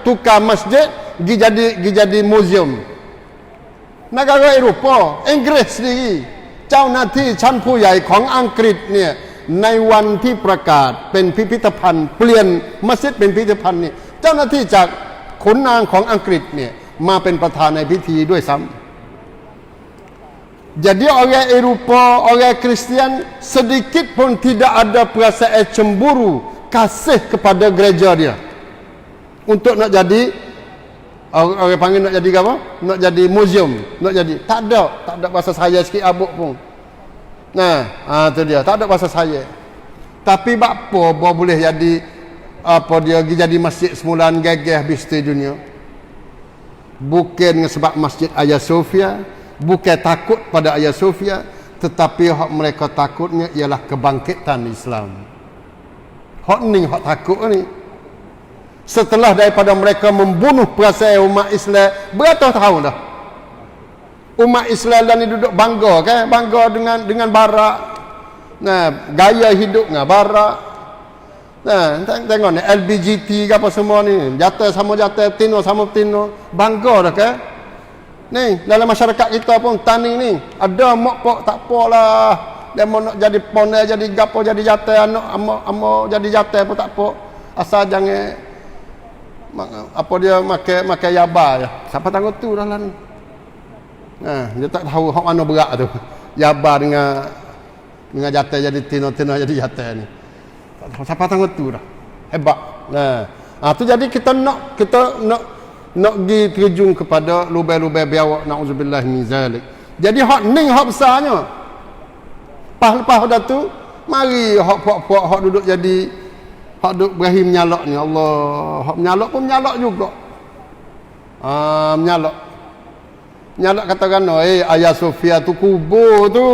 tukar masjid pergi jadi muzium. negara Eropah, Inggeris sendiri, เจ้าหน้าที่ชั้นผู้ใหญ่ของอังกฤษเนี่ยในวันที่ประกาศเป็นพิพิธภัณฑ์เปลี่ยนมัสยิดเป็นพิพิธภัณฑ์นี่เจ้าหน้าที่จากขุนนางของอังกฤษเนี่ยมาเป็นประธานในพิธีด้วยซ้ำ Jadi orang Eropah, orang Kristian sedikit pun tidak ada perasaan cemburu, kasih kepada gereja dia. Untuk nak jadi, orang panggil nak jadi apa? Nak jadi museum, nak jadi. Tak ada bahasa saya sikit abuk pun. Nah, tu dia, tak ada bahasa saya. Tapi bakpo boleh jadi apa dia jadi masjid semulaan gagah habis di dunia. Bukan sebab masjid Hagia Sophia, bukan takut pada Hagia Sophia, tetapi hak mereka takutnya ialah kebangkitan Islam. Hak ni hak takut ni. Setelah daripada mereka membunuh perasaan umat Islam beratus-tahun dah. Umat Islam dan ni duduk bangga kan, bangga dengan barak. Nah, gaya hidup dengan barak. Nah, tengok ni LBGT ke apa semua ni, jatuh sama jatuh, tino sama tino, bangga dah kan. Ni dalam masyarakat kita pun tani ni ada mak pok tak apalah, dia mau nak jadi ponel jadi gapo jadi jatuh anak amo jadi jatuh pun tak apa, asal jangan apa dia makan yaba je. Siapa tangguh tu dah lah ni. Nah, dia tak tahu hak mana berat tu. Yaba dengan jatuh jadi tino jadi jatuh ni. Tak tahu siapa tangguh tu dah. Hebat. Nah, tu jadi kita nak pergi terjun kepada lubang-lubang biawak, na'udzubillah min zalik. Jadi hak ning hak besarnya. Lepas dah tu mari hak puak-puak hak duduk jadi hak duduk Ibrahim menyalak ni, Allah, hak menyalak pun menyalak juga. Menyalak katakan, Hagia Sophia tu kubur tu.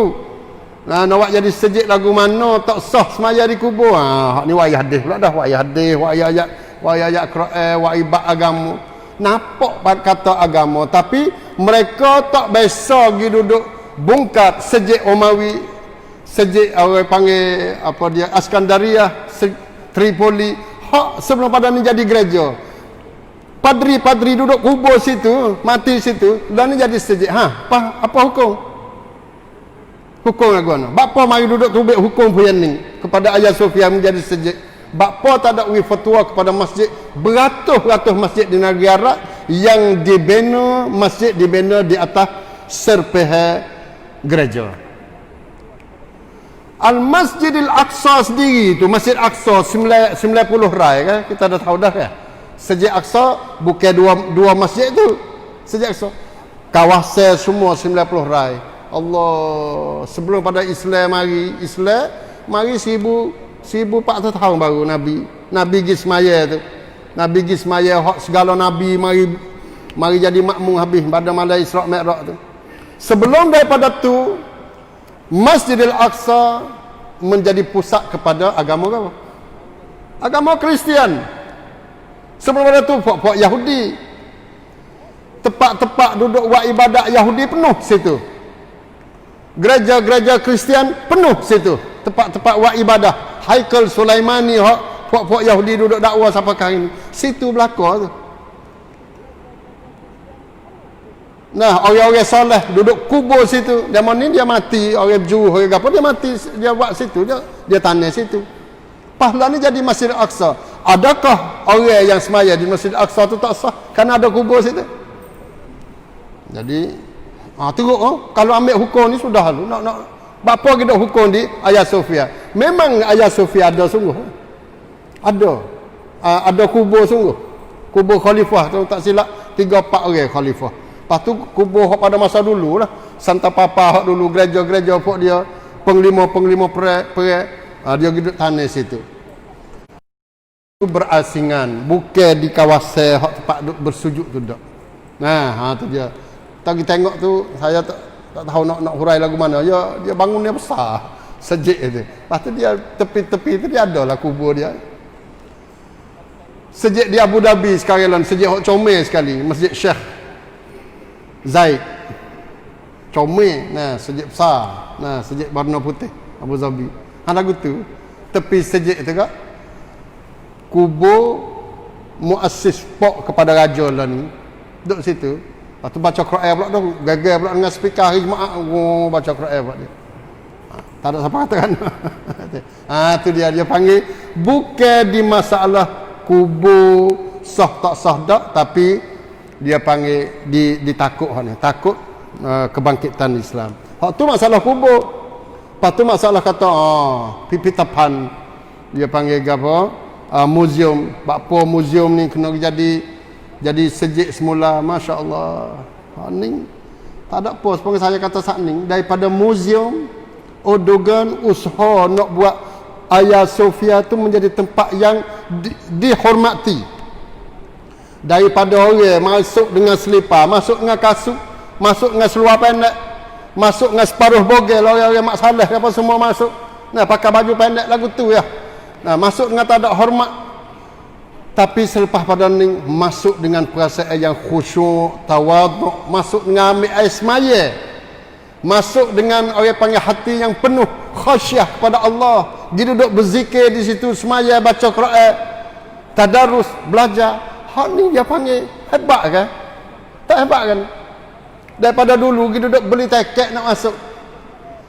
Nah, nak jadi sejid lagu mana tak sah semaya di kubur. Hak ni wayah hadis pula dah, wayah hadis, wayah ayat Quran, wayah ibad agama. Nampak kata agama, tapi mereka tak biasa pergi duduk bungkat sejid Umawi, sejid orang panggil apa dia Askandaria, Tripoli, hak sebelum pada ni jadi gereja. Padri-padri duduk kubur situ, mati situ, dan ni jadi sejid. Apa hukum? Hukum agama. Bapa mari duduk tubik hukum puyan ni kepada Hagia Sophia menjadi sejid. Bapa tak ada fatwa kepada masjid, beratus-ratus masjid di negeri Arab yang dibina, masjid dibina di atas serpeha gereja. Al-Masjidil Aqsa sendiri tu, Masjid Aqsa 90 rai kan, kita dah tahu dah kan. Masjid Aqsa bukan dua masjid tu. Masjid Aqsa kawasan semua 90 rai. Allah, sebelum pada Islam mari 1400 tahun baru Nabi Gismaya tu. Nabi Gismaya hak segala nabi mari jadi makmum habis pada malam Isra Mi'raj tu. Sebelum daripada tu Masjidil Aqsa menjadi pusat kepada agama apa? Agama Kristian. Sebelum pada tu puak-puak Yahudi. Tempat-tempat duduk buat ibadat Yahudi penuh situ. Gereja-gereja Kristian penuh situ. Tempat-tempat buat ibadah. Haikal Sulaimani hak puak-puak Yahudi duduk dakwah sampai hari ini. Situ belaka tu. Nah, orang-orang soleh duduk kubur situ. Dia mana dia mati, orang Juu, orang apa dia mati, dia buat situ, dia tanah situ. Pahala ni jadi Masjid Aqsa. Adakah orang yang semaya di Masjid Aqsa tu tak sah kerana ada kubur situ? Jadi teruk kalau ambil hukum ni sudah lu nak bapa kita hukum di Hagia Sophia. Memang Hagia Sophia ada sungguh. Ada kubur sungguh. Kubur khalifah tu tak silap 3-4 orang khalifah. Lepas tu kubur pada masa dulu lah. Santa Papa dulu gereja-gereja pok dia penglima perang dia duduk tanah situ. Itu berasingan, bukan di kawasan hak tempat duduk bersujud tu dak. Nah, tu dia. Tadi tengok tu saya tak tahu nak hurai lagu mana. Dia bangunnya besar. Sejik tu. Lepas tu dia tepi-tepi tu dia ada lah kubur dia. Sejik di Abu Dhabi sekarang, sejik hak comel sekali, Masjid Syekh Zaid. Comel, sejik besar. Sejik warna putih Abu Dhabi. Lagu tu tepi sejik tu kak kubur muassis pok kepada raja lah ni. Duduk situ. Lepas tu baca Quran pula tu, gagal pula dengan speaker hari Jumaat, baca Quran pula dia. Tak ada siapa katakan. Tu dia panggil bukan di masalah kubur sah tak sah tak, tapi dia panggil ditakut ni, takut kebangkitan Islam. Hak tu masalah kubur. Lepas tu masalah kata pipitapan, dia panggil apa? Museum. Bakpo museum ni kena jadi sejik semula, masya-Allah. Ni tak ada apa sepanjang saya kata saat ni daripada museum Erdogan usaha nak buat Hagia Sophia tu menjadi tempat yang dihormati. Daripada orang masuk dengan selipar, masuk dengan kasut, masuk dengan seluar pendek, masuk dengan separuh bogel, orang-orang mak saleh apa semua masuk. Nah, pakai baju pendek lagu tu ya. Nah, masuk dengan tak ada hormat. Tapi selepas pada ni masuk dengan perasaan yang khusyuk, tawaduk, masuk dengan ambil air semaya. Masuk dengan orang panggil hati yang penuh khasyah kepada Allah. Dia duduk berzikir di situ, semaya, baca Quran, tadarus, belajar. Hak ni dia panggil hebat kan? Tak hebat kan? Daripada dulu dia duduk beli tiket nak masuk.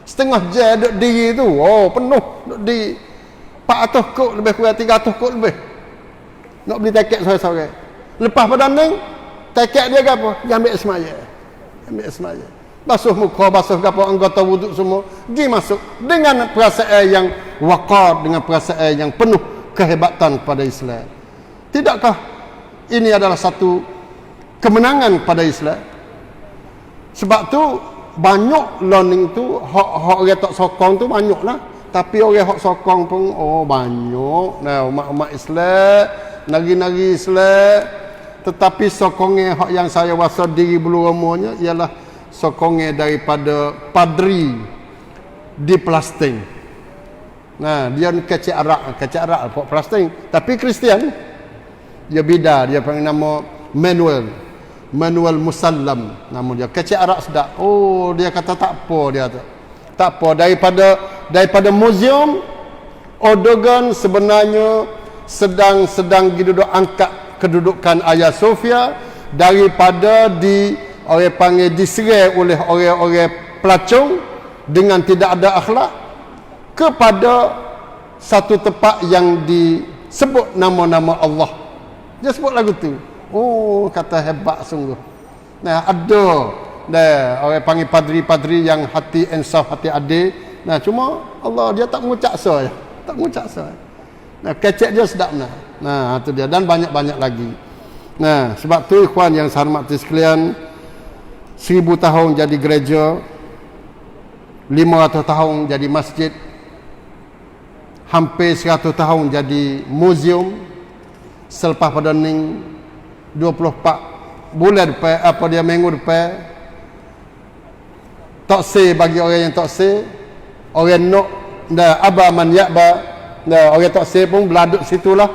Setengah jam duduk diri tu. Penuh duduk di 400 kod lebih kurang 300 kod lebih. Nak beli tiket seorang-seorang. Lepas pada ni, tiket dia ke apa? Dia ambil semaya. Ambil semaya. Basuh muka, basuh apa anggota wuduk semua, pergi masuk dengan perasaan yang waqar, dengan perasaan yang penuh kehebatan pada Islam. Tidakkah ini adalah satu kemenangan pada Islam? Sebab tu banyak learning tu hak orang tak sokong tu banyaklah, tapi orang hak sokong pun banyak. Nah, umat-umat Islam, nari-nari Islam, tetapi sokongnya hak yang saya rasa diri bulu romanya ialah sokongnya daripada padri di Palestin. Nah, dia kecik Arak pok Palestin, tapi Kristian. Dia bida, dia panggil nama Manuel Musallam nama dia. Kecik Arak sedap. Dia kata tak apa, dia tu. Tak apa, daripada museum Erdogan sebenarnya sedang duduk angkat kedudukan Hagia Sophia daripada orang panggil diserai oleh orang-orang pelacung dengan tidak ada akhlak kepada satu tempat yang disebut nama-nama Allah. Dia sebut lagu tu. Kata hebat sungguh. Nah, ada orang panggil padri-padri yang hati insaf, hati adil. Nah, cuma Allah dia tak mengucap saya. Tak mengucap saya. Nah, kecek dia sedap nah. Nah, itu dia, dan banyak-banyak lagi. Nah, sebab tu ikhwan yang saya hormati sekalian, 1000 tahun jadi gereja, 500 tahun jadi masjid, hampir 100 tahun jadi museum. Selepas pada ni 24 bulan depan, minggu depan, tak say bagi orang yang tak say, orang nak aba man ya'ba, orang tak say pun beladuk situlah,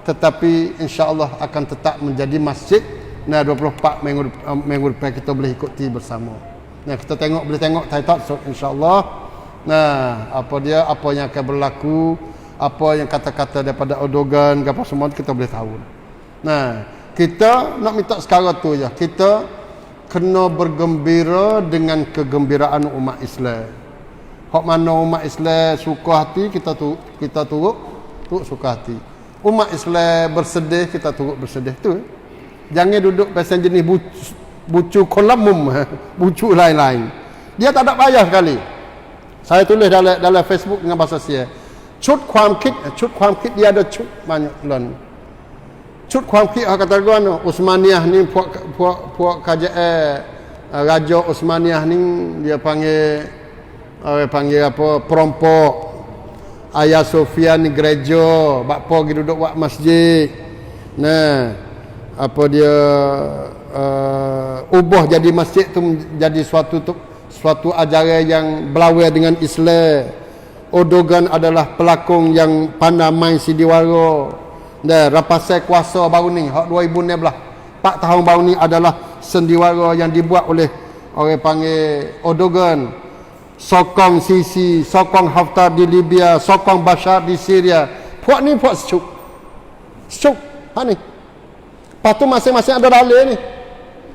tetapi insya-Allah akan tetap menjadi masjid. Nah, 24 minggu depan kita boleh ikuti bersama. Nah, kita boleh tengok tak insya-Allah. Nah, apa yang akan berlaku, apa yang kata-kata daripada Erdogan, apa semua kita boleh tahu. Nah, kita nak minta sekarang tu je, kita kena bergembira dengan kegembiraan umat Islam. Hak mana umat Islam suka hati, kita turut suka hati. Umat Islam bersedih, kita turut bersedih tu. Jangan duduk pasal jenis bucu kolamum, bucu lain-lain. Dia tak ada payah sekali. Saya tulis dalam Facebook dengan bahasa Sia. ชุดความคิด dia ada ชุด banyak lan. ชุดความคิด kata tuan Utsmaniyah ni puak kerajaan Raja Utsmaniyah ni dia panggil apa, perompok. Hagia Sophia ni gereja, bakpo pergi duduk buat masjid. Nah, apa dia ubah jadi masjid tu jadi suatu ajaran yang berlawan dengan Islam. Erdogan adalah pelakon yang pandai main sidiwara. Dan rapasai kuasa baru ni, hak 2016, 4 tahun baru ni adalah sendiwara yang dibuat oleh orang panggil Erdogan. Sokong Sisi, sokong Haftar di Libya, sokong Bashar di Syria. Puak ni puak secuk. Ha ni. Lepas tu masing-masing ada dalil ni.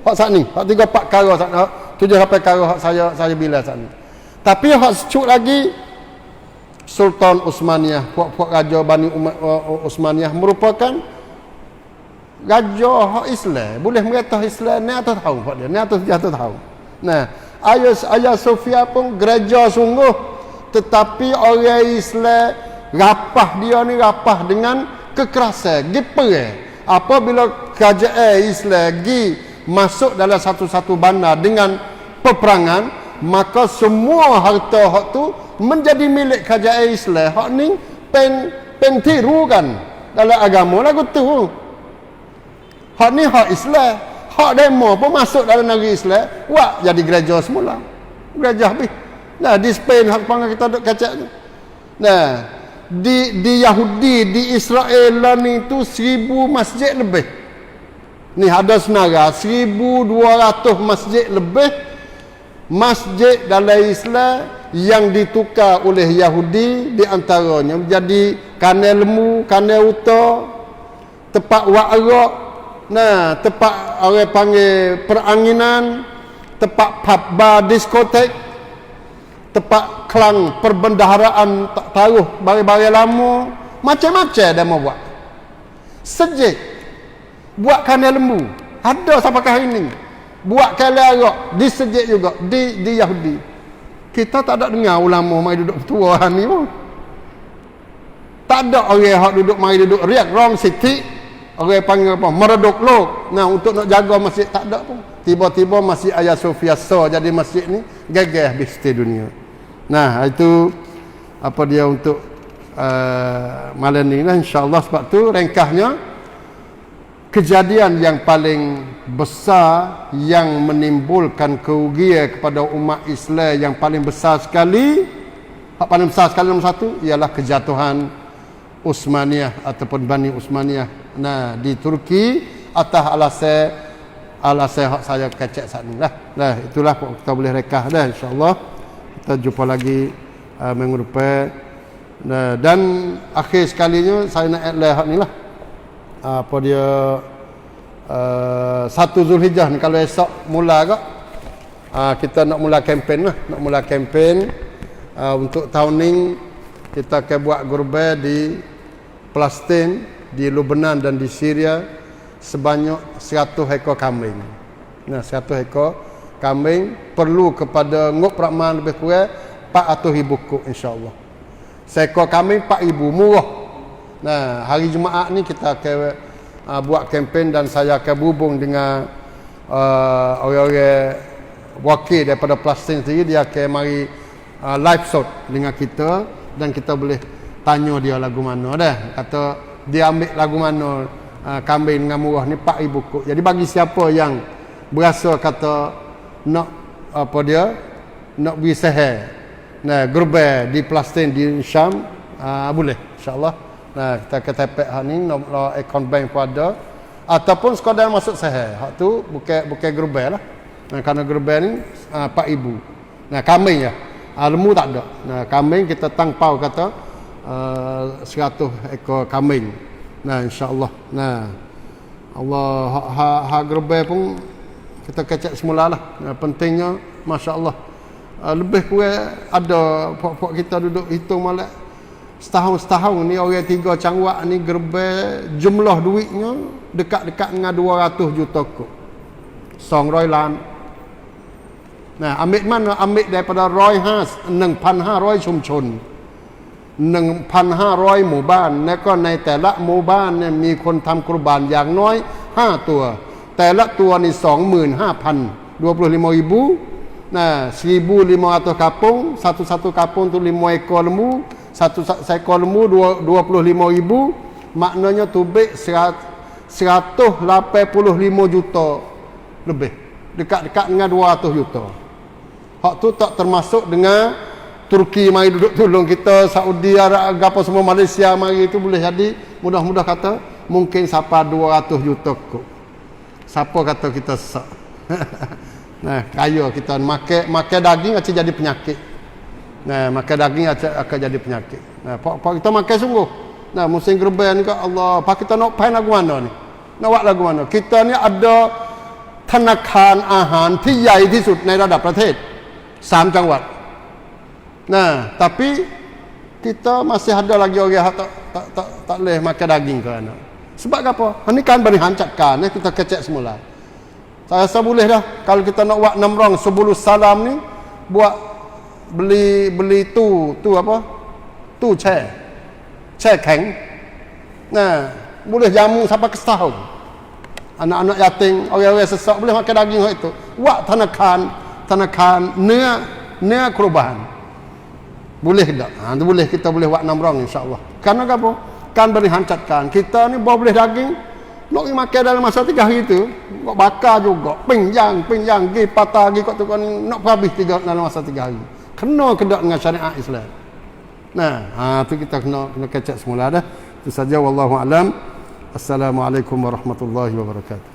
hak sat ni. Hak 3 4 kara sat ni. 7 sampai kara hak saya bila sat ni. Tapi hak secuk lagi Sultan Utsmaniyah, puak-puak raja Bani Utsmaniyah merupakan raja hak Islam. Boleh merata Islam ni atas tahun hak dia. Ni atas 700 tahun. Nah, Ayah Sofia pun gereja sungguh, tetapi orang Islam rapah dia ni rapah dengan kekerasan, gi perang. Apabila kerajaan Islam gi masuk dalam satu-satu bandar dengan peperangan, maka semua harta hak tu menjadi milik kerajaan Islam. Hak ni pen tirukan dalam agama lagu tu. Hak ni hak Islam. Hak demo pun masuk dalam negeri Islam, buat jadi gereja semula. Gereja habis. Nah, di Spain hak panggil kita duk kacak tu. Nah, di Yahudi, di Israel lah ni tu 1000 masjid lebih. Ni ada senara 1200 masjid lebih masjid dalam Islam yang ditukar oleh Yahudi, di antaranya menjadi kanal lemu, kanal uta, tempat wa'arak, nah, tempat orang panggil peranginan, tempat pub bar, diskotek, tempat kelang perbendaharaan taruh barang-barang lama, macam-macam dia mau buat. Sejik buat kanal lembu, ada sampai hari ini. Buat kanal arak di sejik juga di Yahudi. Kita tak ada dengar ulama mai duduk tua ni pun. Tak ada orang hak duduk mai duduk riak wrong city. Orang panggil apa? Mereduk lok. Nah, untuk nak jaga masjid tak ada pun. Tiba-tiba masjid Ayah Sofia jadi masjid ni gagah habis di dunia. Nah, itu apa dia untuk malam ni lah, insya-Allah. Sebab tu ringkasnya kejadian yang paling besar yang menimbulkan kerugian kepada umat Islam yang paling besar sekali, hak paling besar sekali nombor satu ialah kejatuhan Utsmaniyah ataupun Bani Utsmaniyah. Nah, di Turki atas alasan hak saya kacak saat ni lah. Nah, itulah kita boleh rekah dah, insya-Allah. Kita jumpa lagi minggu depan. Nah, dan akhir sekalinya saya nak add hak ni lah. Apa dia 1 Zulhijjah ni, kalau esok mula agak kita nak mula kempen lah. Nak mula kempen untuk tahun ni kita akan buat gurbe di Palestin, di Lebanon dan di Syria sebanyak 100 ekor kambing. Nah, 100 ekor kambing perlu kepada ngop rakman lebih kurang 400,000 kok, insya-Allah. Seekor kambing 4,000, murah. Nah, hari Jumaat ni kita akan buat kempen dan saya akan berhubung dengan orang-orang wakil daripada Palestin sendiri. Dia akan mari live shot dengan kita dan kita boleh tanya dia lagu mana dah. Kata dia ambil lagu mana kambing dengan murah ni 4,000 kok. Jadi bagi siapa yang berasa kata nak apa dia nak beri seher, nah, gerbang di Palestin di Syam, boleh insya-Allah. Nah, kita akan tepek hak ni, nombor account bank pun ada, ataupun sekadar masuk seher. Hak tu bukan gerbang lah. Nah, kerana gerbang ni 4,000. Nah, kambing ya. Lembu tak ada. Nah, kambing kita tangpau kata 100 ekor kambing. Nah, insya-Allah. Nah, Allah hak gerbang pun kita kecek semulalah. Nah, pentingnya masya-Allah. Lebih kurang ada puak-puak kita duduk hitung malak setahun ni orang 3 cangwak ni gerbang jumlah duitnya dekat-dekat dengan 200 juta kok. 200 lan. Nah, ambil mana? Ambil daripada 1,500 ชุมชน 1,500 หมู่บ้านแล้วก็ในแต่ละหมู่บ้านเนี่ยมีคนทำกุรบานอย่างน้อย5ตัวแต่ละตัวนี่ 25,000 25,000. Nah, 1,500 kampung, satu kampung tu 5 ekor lembu, satu ekor lembu 25,000, maknanya tubik 185 juta lebih, dekat-dekat dengan 200 juta. Hak tu tak termasuk dengan Turki mari duduk tolong kita, Saudi Arab apa semua, Malaysia mari itu boleh jadi mudah-mudah kata mungkin siapa 200 juta kok. Siapa kata kita sesak. Nah, kaya kita makan daging akan jadi penyakit. Nah, makan daging akan jadi penyakit. Nah, pak kita makan sungguh. Nah, musim gerbang ni kat Allah, pak kita nak pai lagu mana ni? Nak buat lagu mana? Kita ni ada ธนาคารอาหารที่ใหญ่ที่สุดในระดับประเทศ3 จังหวัด tapi kita masih ada lagi orang yang tak boleh makan daging kerana. Sebab apa? Ini kan berihan cakkan, kita kecek semula. Saya rasa boleh dah kalau kita nak buat 6 rong sebelum salam ni, buat beli tu apa? Tu chair keng. Boleh jamu sampai ke setahun. Anak-anak yatim, orang-orang sesak boleh makan daging itu. Buat thanakan นื้อ kurban. Boleh tak? Itu boleh, kita boleh buat 6 rong insya-Allah. Karena apa? Kan berihan catkan. Kita ni boleh daging nak makan dalam masa 3 hari tu, nak bakar juga. Pinjang pergi patah pergi kat tukang nak habis dalam masa 3 hari. Kena kedak dengan syariat Islam. Tu kita kena kecek semula dah. Itu saja wallahu alam. Assalamualaikum warahmatullahi wabarakatuh.